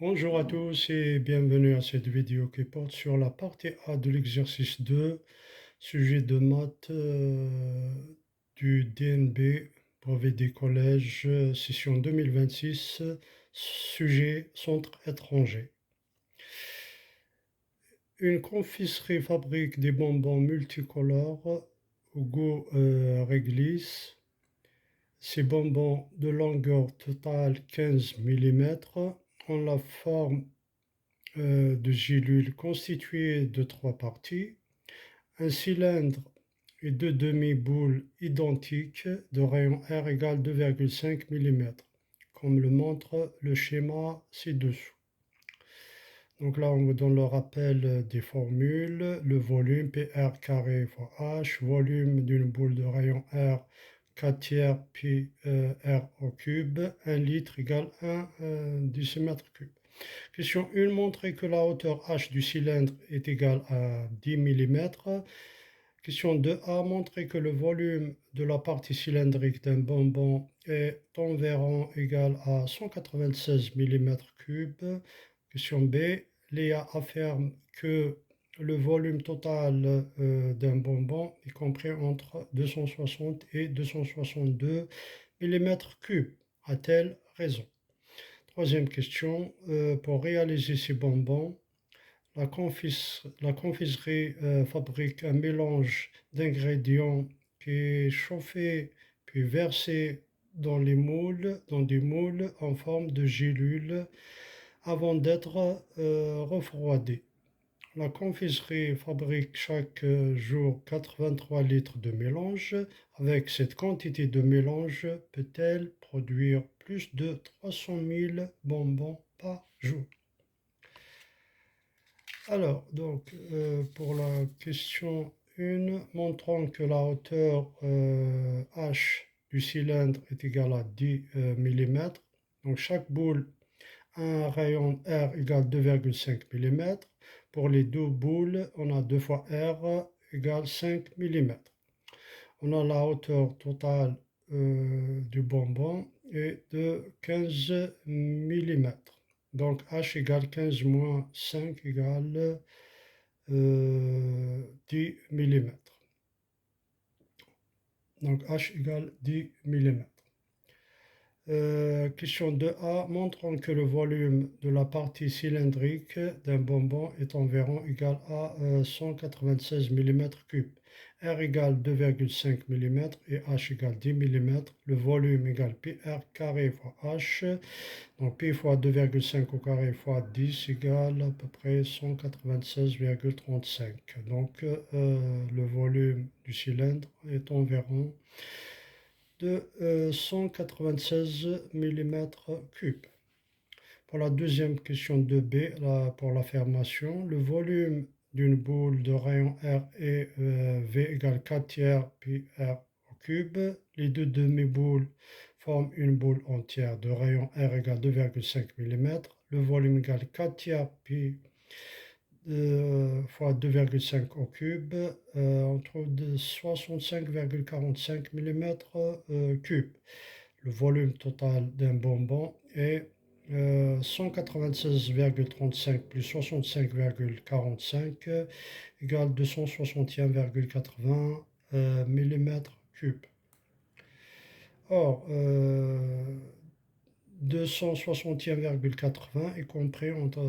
Bonjour à tous et bienvenue à cette vidéo qui porte sur la partie A de l'exercice 2, sujet de maths du DNB, brevet des collèges, session 2026, sujet centre étranger. Une confiserie fabrique des bonbons multicolores au goût réglisse. Ces bonbons de longueur totale 15 mm ont la forme de gélules constituées de trois parties, un cylindre et deux demi-boules identiques de rayon R égale 2,5 mm, comme le montre le schéma ci-dessous. Donc là, on vous donne le rappel des formules, le volume PR carré fois H, volume d'une boule de rayon R 4 tiers pi R au cube, 1 litre égale 1 décimètre cube. Question 1, montrer que la hauteur H du cylindre est égale à 10 mm. Question 2a, montrer que le volume de la partie cylindrique d'un bonbon est environ égal à 196 mm3. Question B, Léa affirme que le volume total d'un bonbon est compris entre 260 et 262 mm3. A-t-elle raison? Troisième question, pour réaliser ces bonbons, la confiserie fabrique un mélange d'ingrédients qui est chauffé puis versé dans des moules en forme de gélules avant d'être refroidi. La confiserie fabrique chaque jour 83 litres de mélange. Avec cette quantité de mélange, peut-elle produire plus de 300 000 bonbons par jour? Alors, donc, pour la question 1, montrons que la hauteur H du cylindre est égale à 10 mm. Donc, chaque boule a un rayon R égale 2,5 mm. Pour les deux boules, on a 2 fois R égale 5 mm. On a la hauteur totale du bonbon est de 15 mm. Donc H égale 15 moins 5 égale 10 mm. Donc H égale 10 mm. Question 2a, montrons que le volume de la partie cylindrique d'un bonbon est environ égal à 196 mm3. R égale 2,5 mm et H égale 10 mm. Le volume égale pi R carré fois H. Donc pi fois 2,5 au carré fois 10 égale à peu près 196,35. Donc le volume du cylindre est environ de 196 mm3. Pour la deuxième question de B, pour l'affirmation, le volume d'une boule de rayon R est V égale 4 tiers pi R au cube. Les deux demi-boules forment une boule entière de rayon R égale 2,5 mm. Le volume égale 4 tiers pi fois 2,5 au cube, on trouve de 65,45 mm3. Le volume total d'un bonbon est 196,35 plus 65,45 égale 261,80 mm3. Or, 261,80 est compris entre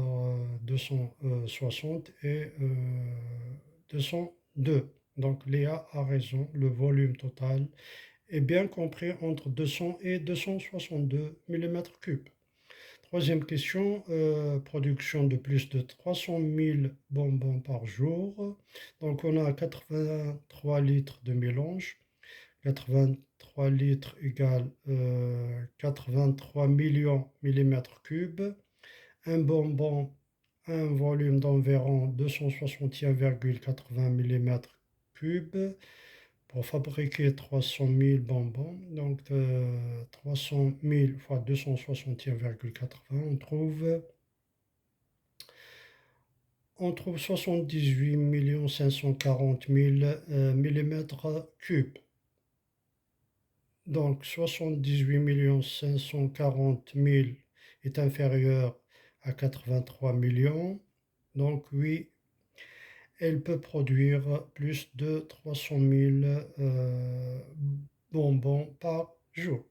260 et 202. Donc Léa a raison, le volume total est bien compris entre 200 et 262 mm3. Troisième question, production de plus de 300 000 bonbons par jour. Donc on a 83 litres de mélange. 83 litres égale 83 millions millimètres cubes. Un bonbon a un volume d'environ 261,80 millimètres cubes. Pour fabriquer 300 000 bonbons, donc 300 000 fois 261,80, on trouve 78 540 000 millimètres cubes. Donc 78 540 000 est inférieur à 83 millions. Donc oui, elle peut produire plus de 300 000 bonbons par jour.